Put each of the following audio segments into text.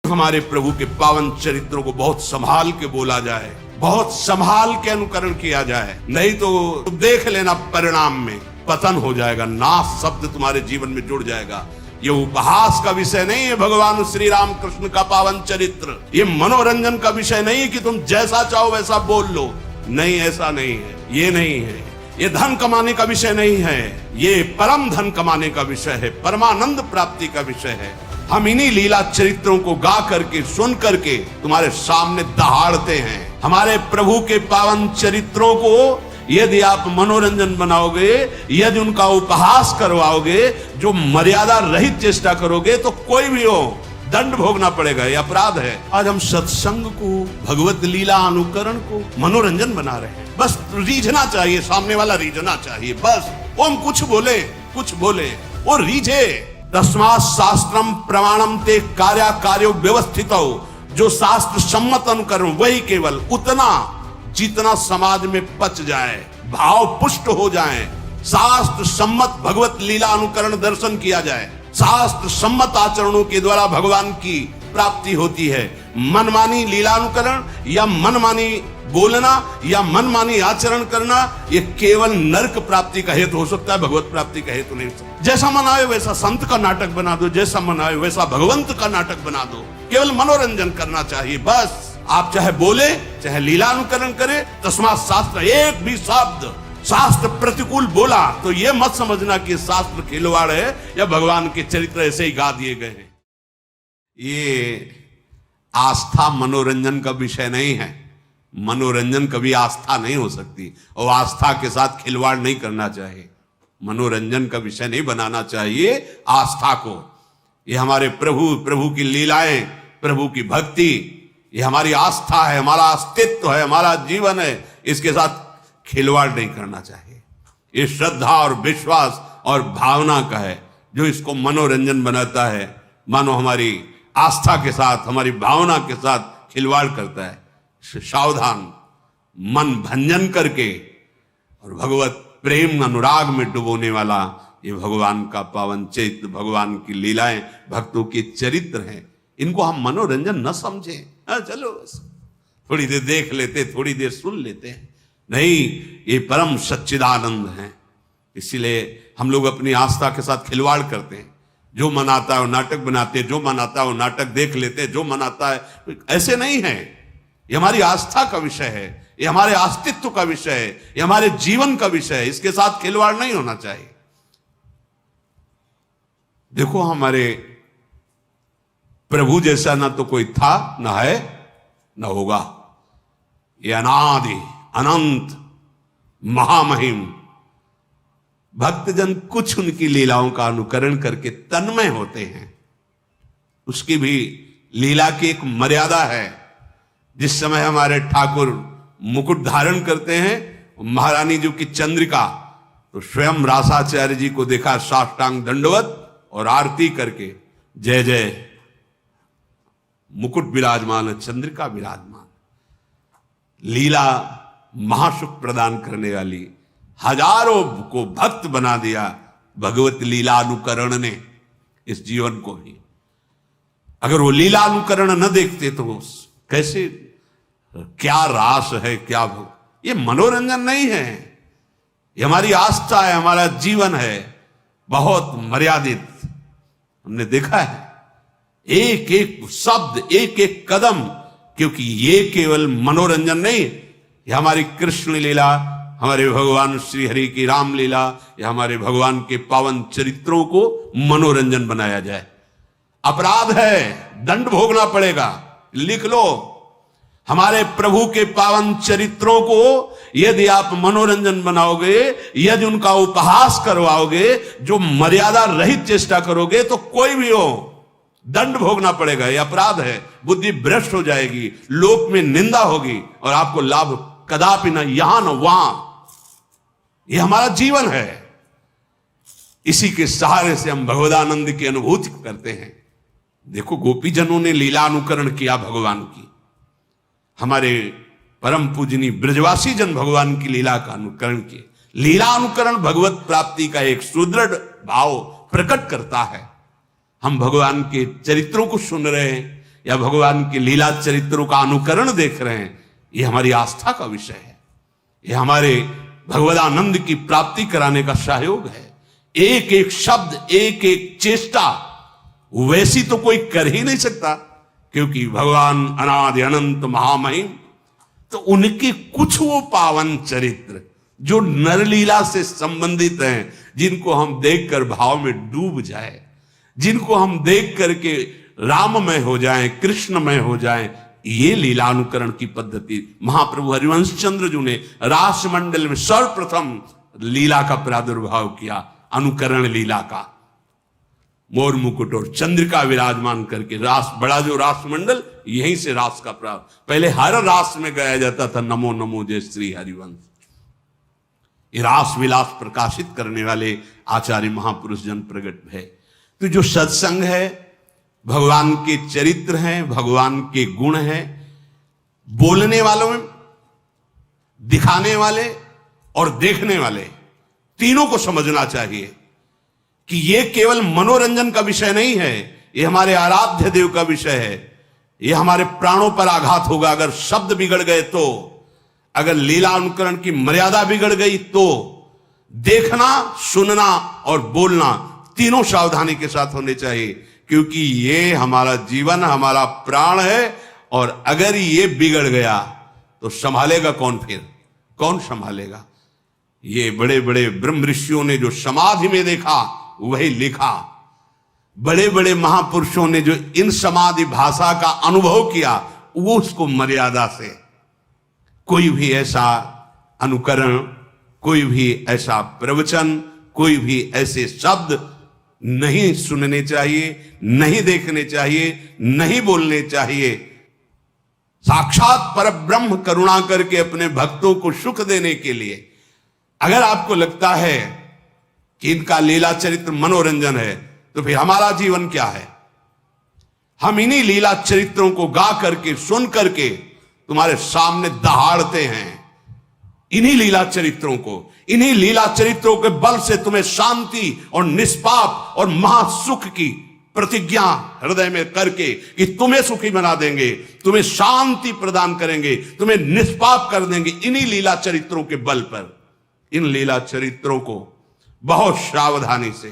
हमारे प्रभु के पावन चरित्रों को बहुत संभाल के बोला जाए, बहुत संभाल के अनुकरण किया जाए, नहीं तो देख लेना परिणाम में पतन हो जाएगा, नाश शब्द तुम्हारे जीवन में जुड़ जाएगा। ये उपहास का विषय नहीं है भगवान श्री राम कृष्ण का पावन चरित्र, ये मनोरंजन का विषय नहीं है कि तुम जैसा चाहो वैसा बोल लो, नहीं, ऐसा नहीं है, ये नहीं है। ये धन कमाने का विषय नहीं है, ये परम धन कमाने का विषय है, परमानंद प्राप्ति का विषय है। हम इन्हीं लीला चरित्रों को गा करके सुन करके तुम्हारे सामने दहाड़ते हैं। हमारे प्रभु के पावन चरित्रों को यदि आप मनोरंजन बनाओगे, यदि उनका उपहास करवाओगे, जो मर्यादा रहित चेष्टा करोगे, तो कोई भी हो दंड भोगना पड़ेगा, ये अपराध है। आज हम सत्संग को, भगवत लीला अनुकरण को मनोरंजन बना रहे हैं। बस रीझना चाहिए, सामने वाला रीझना चाहिए, बस वो हम कुछ बोले वो रीझे। तस्मात् शास्त्रम प्रमाणम ते कार्या कार्यो व्यवस्थित हो, जो शास्त्र सम्मत अनुकरण वही केवल उतना जितना समाज में पच जाए, भाव पुष्ट हो जाए, शास्त्र सम्मत भगवत लीला अनुकरण दर्शन किया जाए, शास्त्र सम्मत आचरणों के द्वारा भगवान की प्राप्ति होती है। मनमानी लीलानुकरण या मनमानी बोलना या मनमानी आचरण करना, ये केवल नरक प्राप्ति का हेतु हो सकता है, भगवत प्राप्ति का हेतु नहीं हो सकता। जैसा मन आए वैसा संत का नाटक बना दो, जैसा मन आए वैसा भगवंत का नाटक बना दो, केवल मनोरंजन करना चाहिए बस। आप चाहे बोले चाहे लीलानुकरण करे, तस्मात् शास्त्र, एक भी शब्द शास्त्र प्रतिकूल बोला तो ये मत समझना कि शास्त्र खिलवाड़ है या भगवान के चरित्र ऐसे ही गा दिए गए हैं। ये आस्था मनोरंजन का विषय नहीं है, मनोरंजन कभी आस्था नहीं हो सकती, और आस्था के साथ खिलवाड़ नहीं करना चाहिए। मनोरंजन का विषय नहीं बनाना चाहिए आस्था को। ये हमारे प्रभु की लीलाएं, प्रभु की भक्ति, ये हमारी आस्था है, हमारा अस्तित्व है, हमारा जीवन है, इसके साथ खिलवाड़ नहीं करना चाहिए। ये श्रद्धा और विश्वास और भावना का है, जो इसको मनोरंजन बनाता है, मानो हमारी आस्था के साथ, हमारी भावना के साथ खिलवाड़ करता है। सावधान, मन भंजन करके और भगवत प्रेम अनुराग में डुबोने वाला ये भगवान का पावन चरित्र, भगवान की लीलाएं, भक्तों के चरित्र हैं। इनको हम मनोरंजन न समझें, चलो थोड़ी देर देख लेते, थोड़ी देर सुन लेते हैं, नहीं, ये परम सच्चिदानंद है। इसीलिए हम लोग अपनी आस्था के साथ खिलवाड़ करते हैं। जो मन आता है वो नाटक बनाते हैं, जो मन आता है वो नाटक देख लेते हैं, जो मन आता है, ऐसे नहीं है। ये हमारी आस्था का विषय है, ये हमारे अस्तित्व का विषय है, ये हमारे जीवन का विषय है, इसके साथ खिलवाड़ नहीं होना चाहिए। देखो, हमारे प्रभु जैसा ना तो कोई था, ना है, ना होगा। ये अनादि अनंत महामहिम भक्तजन कुछ उनकी लीलाओं का अनुकरण करके तन्मय होते हैं। उसकी भी लीला की एक मर्यादा है। जिस समय हमारे ठाकुर मुकुट धारण करते हैं, महारानी जी की चंद्रिका, तो स्वयं रासाचार्य जी को देखा साष्टांग दंडवत और आरती करके, जय जय, मुकुट विराजमान, चंद्रिका विराजमान। लीला महासुख प्रदान करने वाली, हजारों को भक्त बना दिया भगवत लीला अनुकरण ने इस जीवन को भी। अगर वो लीला अनुकरण न देखते तो कैसे, क्या रास है, क्या ये मनोरंजन नहीं है, ये हमारी आस्था है, हमारा जीवन है, बहुत मर्यादित। हमने देखा है एक एक शब्द, एक एक कदम, क्योंकि ये केवल मनोरंजन नहीं, ये हमारी कृष्ण लीला, हमारे भगवान श्री हरि की रामलीला, या हमारे भगवान के पावन चरित्रों को मनोरंजन बनाया जाए, अपराध है, दंड भोगना पड़ेगा। लिख लो, हमारे प्रभु के पावन चरित्रों को यदि आप मनोरंजन बनाओगे, यदि उनका उपहास करवाओगे, जो मर्यादा रहित चेष्टा करोगे, तो कोई भी हो दंड भोगना पड़ेगा, यह अपराध है। बुद्धि भ्रष्ट हो जाएगी, लोक में निंदा होगी, और आपको लाभ कदापि न यहां न वहां। यह हमारा जीवन है, इसी के सहारे से हम भगवदानंद की अनुभूति करते हैं। देखो, गोपीजनों ने लीला अनुकरण किया भगवान की, हमारे परम पूजनी ब्रजवासी जन भगवान की लीला का अनुकरण किए। लीला अनुकरण भगवत प्राप्ति का एक सुदृढ़ भाव प्रकट करता है। हम भगवान के चरित्रों को सुन रहे हैं, या भगवान के लीला चरित्रों का अनुकरण देख रहे हैं, ये हमारी आस्था का विषय है, ये हमारे भगवदानंद की प्राप्ति कराने का सहयोग है। एक एक शब्द, एक एक चेष्टा वैसी तो कोई कर ही नहीं सकता, क्योंकि भगवान अनादि अनंत महामहिम, तो उनके कुछ वो पावन चरित्र जो नरलीला से संबंधित हैं, जिनको हम देखकर भाव में डूब जाए, जिनको हम देख करके राममय हो जाएं, कृष्णमय हो जाएं, ये लीलानुकरण की पद्धति महाप्रभु हरिवंश चंद्र जी ने रास मंडल में सर्वप्रथम लीला का प्रादुर्भाव किया, अनुकरण लीला का। मोर मुकुट और चंद्रिका विराजमान करके रास, बड़ा जो रास मंडल, यहीं से रास का प्रारंभ। पहले हर रास में गाया जाता था नमो नमो जय श्री हरिवंश। ये रास विलास प्रकाशित करने वाले आचार्य महापुरुष जन प्रगट है। तो जो सत्संग है, भगवान के चरित्र हैं, भगवान के गुण हैं, बोलने वालों में, दिखाने वाले और देखने वाले, तीनों को समझना चाहिए कि ये केवल मनोरंजन का विषय नहीं है, ये हमारे आराध्य देव का विषय है। ये हमारे प्राणों पर आघात होगा अगर शब्द बिगड़ गए तो, अगर लीला अनुकरण की मर्यादा बिगड़ गई तो। देखना, सुनना और बोलना तीनों सावधानी के साथ होने चाहिए, क्योंकि ये हमारा जीवन, हमारा प्राण है, और अगर ये बिगड़ गया तो संभालेगा कौन? फिर कौन संभालेगा? ये बड़े बड़े ब्रह्म ऋषियों ने जो समाधि में देखा वही लिखा, बड़े बड़े महापुरुषों ने जो इन समाधि भाषा का अनुभव किया, वो उसको मर्यादा से, कोई भी ऐसा अनुकरण, कोई भी ऐसा प्रवचन, कोई भी ऐसे शब्द नहीं सुनने चाहिए, नहीं देखने चाहिए, नहीं बोलने चाहिए। साक्षात परब्रह्म करुणा करके अपने भक्तों को सुख देने के लिए, अगर आपको लगता है कि इनका लीला चरित्र मनोरंजन है, तो फिर हमारा जीवन क्या है? हम इन्हीं लीला चरित्रों को गा करके, सुन करके तुम्हारे सामने दहाड़ते हैं। इन्हीं लीला चरित्रों को, इन्हीं लीला चरित्रों के बल से तुम्हें शांति और निष्पाप और महासुख की प्रतिज्ञा हृदय में करके कि तुम्हें सुखी बना देंगे, तुम्हें शांति प्रदान करेंगे, तुम्हें निष्पाप कर देंगे, इन्हीं लीला चरित्रों के बल पर। इन लीला चरित्रों को बहुत सावधानी से,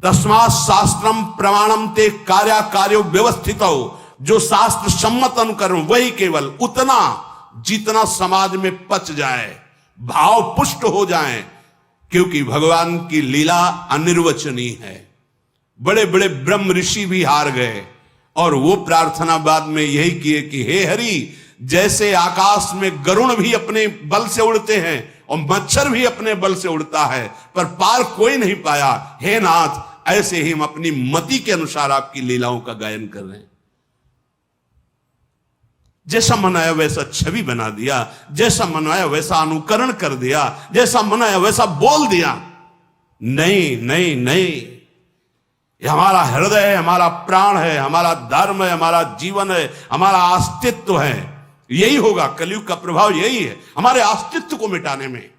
तस्मात् शास्त्रम प्रमाणम ते कार्या कार्यो व्यवस्थित हो, जो शास्त्र सम्मत अनुकरण वही केवल उतना जितना समाज में पच जाए, भाव पुष्ट हो जाए, क्योंकि भगवान की लीला अनिर्वचनीय है। बड़े बड़े ब्रह्म ऋषि भी हार गए और वो प्रार्थना बाद में यही किए कि हे हरि, जैसे आकाश में गरुण भी अपने बल से उड़ते हैं और मच्छर भी अपने बल से उड़ता है, पर पार कोई नहीं पाया, हे नाथ, ऐसे ही हम अपनी मति के अनुसार आपकी लीलाओं का गायन कर रहे हैं। जैसा मन आया वैसा छवि बना दिया, जैसा मन आया वैसा अनुकरण कर दिया, जैसा मन आया वैसा बोल दिया। नहीं नहीं नहीं, ये हमारा हृदय है, हमारा प्राण है, हमारा धर्म है, हमारा जीवन है, हमारा अस्तित्व है। यही होगा, कलयुग का प्रभाव यही है, हमारे अस्तित्व को मिटाने में।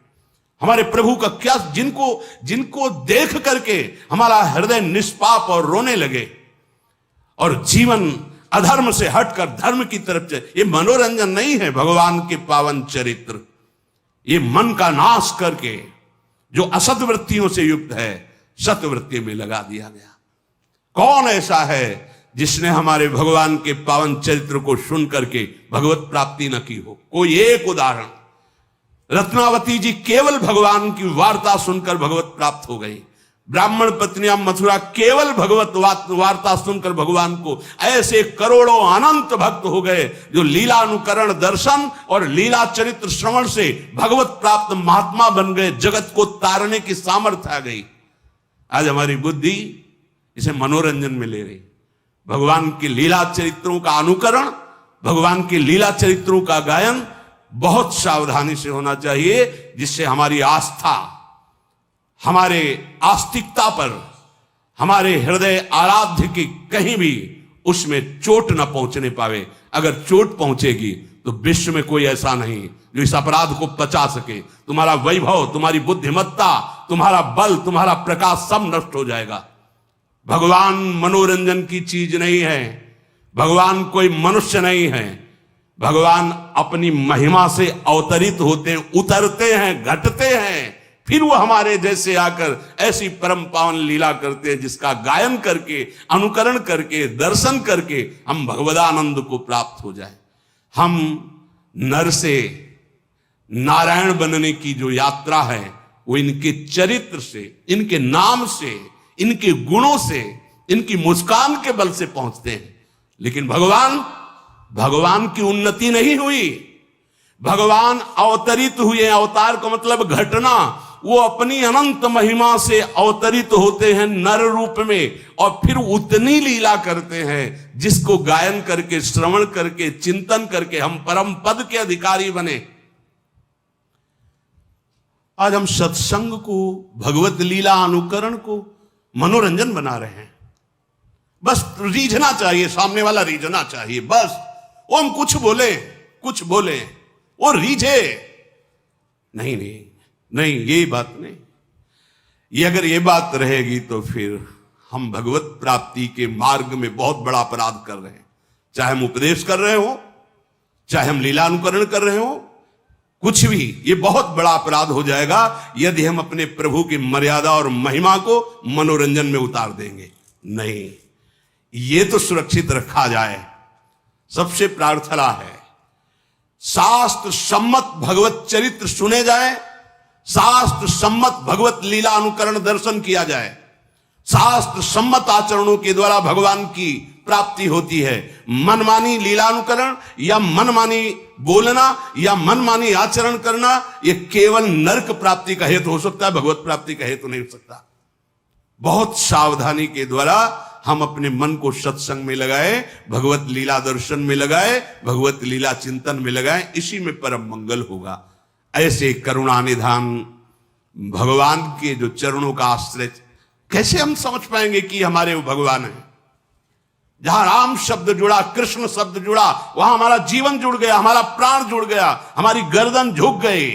हमारे प्रभु का क्या, जिनको देख करके हमारा हृदय निष्पाप और रोने लगे और जीवन अधर्म से हटकर धर्म की तरफ से। ये मनोरंजन नहीं है, भगवान के पावन चरित्र। ये मन का नाश करके जो असत वृत्तियों से युक्त है, सतवृत्ति में लगा दिया गया। कौन ऐसा है जिसने हमारे भगवान के पावन चरित्र को सुन करके भगवत प्राप्ति न की हो? कोई एक उदाहरण, रत्नावती जी केवल भगवान की वार्ता सुनकर भगवत प्राप्त हो गई। ब्राह्मण पत्नियां मथुरा केवल भगवत वार्ता सुनकर भगवान को, ऐसे करोड़ों अनंत भक्त हो गए जो लीला अनुकरण दर्शन और लीला चरित्र श्रवण से भगवत प्राप्त महात्मा बन गए, जगत को तारने की सामर्थ्य आ गई। आज हमारी बुद्धि इसे मनोरंजन में ले रही। भगवान की लीला चरित्रों का अनुकरण, भगवान की लीला चरित्रों का गायन बहुत सावधानी से होना चाहिए, जिससे हमारी आस्था, हमारे आस्तिकता पर, हमारे हृदय आराध्य की कहीं भी उसमें चोट न पहुंचने पावे। अगर चोट पहुंचेगी तो विश्व में कोई ऐसा नहीं जो इस अपराध को पचा सके। तुम्हारा वैभव, तुम्हारी बुद्धिमत्ता, तुम्हारा बल, तुम्हारा प्रकाश सब नष्ट हो जाएगा। भगवान मनोरंजन की चीज नहीं है, भगवान कोई मनुष्य नहीं है, भगवान अपनी महिमा से अवतरित होते हैं, उतरते हैं, घटते हैं, फिर वो हमारे जैसे आकर ऐसी परम पावन लीला करते हैं जिसका गायन करके, अनुकरण करके, दर्शन करके हम भगवदानंद को प्राप्त हो जाए। हम नर से नारायण बनने की जो यात्रा है वो इनके चरित्र से, इनके नाम से, इनके गुणों से, इनकी मुस्कान के बल से पहुंचते हैं। लेकिन भगवान की उन्नति नहीं हुई, भगवान अवतरित हुए। अवतार का मतलब घटना, वो अपनी अनंत महिमा से अवतरित होते हैं नर रूप में और फिर उतनी लीला करते हैं जिसको गायन करके, श्रवण करके, चिंतन करके हम परम पद के अधिकारी बने। आज हम सत्संग को, भगवत लीला अनुकरण को मनोरंजन बना रहे हैं। बस रीझना चाहिए, सामने वाला रीझना चाहिए, बस वो हम कुछ बोले वो रीझे। नहीं, ये बात नहीं। ये अगर ये बात रहेगी तो फिर हम भगवत प्राप्ति के मार्ग में बहुत बड़ा अपराध कर रहे हैं। चाहे हम उपदेश कर रहे हो, चाहे हम लीला अनुकरण कर रहे हो, कुछ भी, ये बहुत बड़ा अपराध हो जाएगा यदि हम अपने प्रभु की मर्यादा और महिमा को मनोरंजन में उतार देंगे। नहीं, ये तो सुरक्षित रखा जाए। सबसे प्रार्थना है शास्त्र सम्मत भगवत चरित्र सुने जाए, शास्त्र सम्मत भगवत लीला अनुकरण दर्शन किया जाए। शास्त्र सम्मत आचरणों के द्वारा भगवान की प्राप्ति होती है। मनमानी लीलानुकरण या मनमानी बोलना या मनमानी आचरण करना, यह केवल नरक प्राप्ति का हेतु हो सकता है, भगवत प्राप्ति का हेतु नहीं हो सकता। बहुत सावधानी के द्वारा हम अपने मन को सत्संग में लगाए, भगवत लीला दर्शन में लगाए, भगवत लीला चिंतन में लगाए, इसी में परम मंगल होगा। ऐसे करुणा निधान भगवान के जो चरणों का आश्रय, कैसे हम समझ पाएंगे कि हमारे वो भगवान है? जहां राम शब्द जुड़ा, कृष्ण शब्द जुड़ा, वहां हमारा जीवन जुड़ गया, हमारा प्राण जुड़ गया, हमारी गर्दन झुक गई।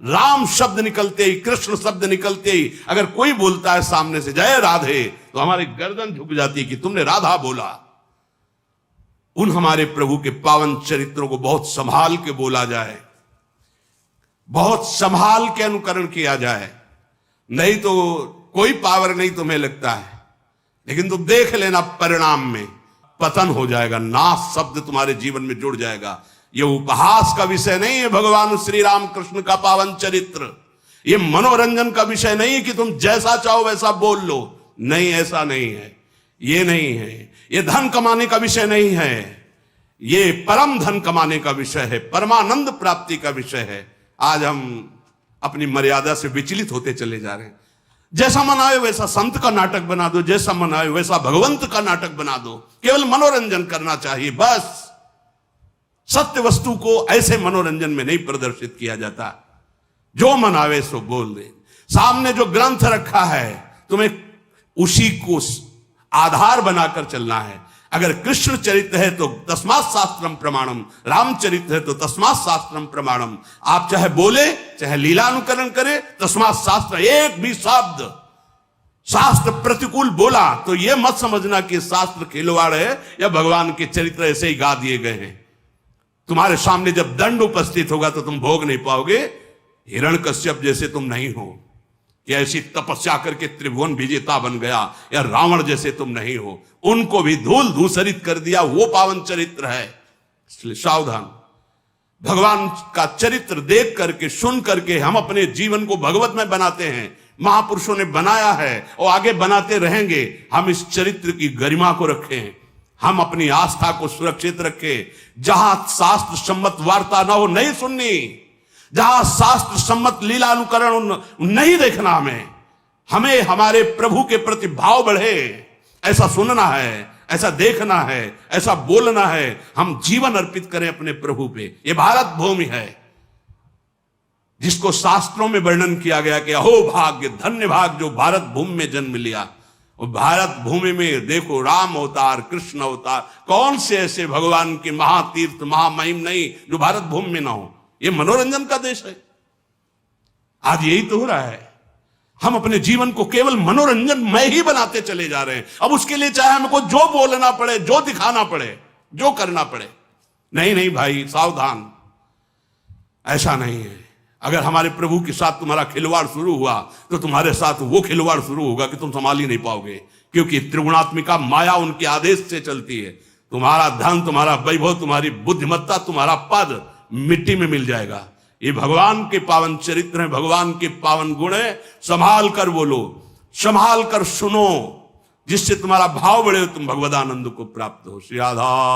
राम शब्द निकलते ही, कृष्ण शब्द निकलते ही अगर कोई बोलता है सामने से जय राधे, तो हमारी गर्दन झुक जाती है कि तुमने राधा बोला। उन हमारे प्रभु के पावन चरित्रों को बहुत संभाल के बोला जाए, बहुत संभाल के अनुकरण किया जाए, नहीं तो कोई पावर नहीं तुम्हें लगता है, लेकिन तुम देख लेना परिणाम में पतन हो जाएगा, नाश शब्द तुम्हारे जीवन में जुड़ जाएगा। यह उपहास का विषय नहीं है भगवान श्री राम कृष्ण का पावन चरित्र। यह मनोरंजन का विषय नहीं है कि तुम जैसा चाहो वैसा बोल लो, नहीं, ऐसा नहीं है, ये नहीं है। यह धन कमाने का विषय नहीं है, ये परम धन कमाने का विषय है, परमानंद प्राप्ति का विषय है। आज हम अपनी मर्यादा से विचलित होते चले जा रहे हैं। जैसा मन आए वैसा संत का नाटक बना दो, जैसा मन आए वैसा भगवंत का नाटक बना दो। केवल मनोरंजन करना चाहिए, बस। सत्य वस्तु को ऐसे मनोरंजन में नहीं प्रदर्शित किया जाता। जो मन आवे सो बोल दे। सामने जो ग्रंथ रखा है तुम्हें उसी को आधार बनाकर चलना है। अगर कृष्ण चरित्र है तो तस्मात् शास्त्रम प्रमाणम, रामचरित्र है तो तस्मात् शास्त्रम प्रमाणम। आप चाहे बोले चाहे लीलानुकरण करे, तस्मात् शास्त्र, एक भी शब्द शास्त्र प्रतिकूल बोला तो यह मत समझना कि शास्त्र खिलवाड़ है या भगवान के चरित्र ऐसे ही गा दिए गए हैं। तुम्हारे सामने जब दंड उपस्थित होगा तो तुम भोग नहीं पाओगे। हिरण्यकश्यप जैसे तुम नहीं हो, या ऐसी तपस्या करके त्रिभुवन विजेता बन गया, या रावण जैसे तुम नहीं हो। उनको भी धूल धूसरित कर दिया, वो पावन चरित्र है। इसलिए सावधान। भगवान का चरित्र देख करके, सुन करके हम अपने जीवन को भगवत में बनाते हैं। महापुरुषों ने बनाया है और आगे बनाते रहेंगे। हम इस चरित्र की गरिमा को रखें, हम अपनी आस्था को सुरक्षित रखें। जहां शास्त्र सम्मत वार्ता ना हो, नहीं सुननी। जहां शास्त्र सम्मत लीला अनुकरण नहीं देखना, हमें हमारे प्रभु के प्रति भाव बढ़े, ऐसा सुनना है, ऐसा देखना है, ऐसा बोलना है। हम जीवन अर्पित करें अपने प्रभु पे। यह भारत भूमि है जिसको शास्त्रों में वर्णन किया गया कि अहो भाग्य, धन्य भाग जो भारत भूमि में जन्म लिया। और भारत भूमि में देखो राम अवतार, कृष्ण अवतार, कौन से ऐसे भगवान के महातीर्थ महामहिम नहीं जो भारत भूमि में ना हो। ये मनोरंजन का देश है। आज यही तो हो रहा है। हम अपने जीवन को केवल मनोरंजन में ही बनाते चले जा रहे हैं। अब उसके लिए चाहे हमको जो बोलना पड़े, जो दिखाना पड़े, जो करना पड़े। नहीं नहीं भाई, सावधान, ऐसा नहीं है। अगर हमारे प्रभु के साथ तुम्हारा खिलवाड़ शुरू हुआ तो तुम्हारे साथ वो खिलवाड़ शुरू होगा कि तुम संभाल ही नहीं पाओगे, क्योंकि त्रिगुणात्मिका माया उनके आदेश से चलती है। तुम्हारा धन, तुम्हारा वैभव, तुम्हारी बुद्धिमत्ता, तुम्हारा पद मिट्टी में मिल जाएगा। ये भगवान के पावन चरित्र हैं, भगवान के पावन गुण है। संभाल कर बोलो, संभाल कर सुनो, जिससे तुम्हारा भाव बढ़े, तुम भगवदानंद को प्राप्त हो। श्री राधा।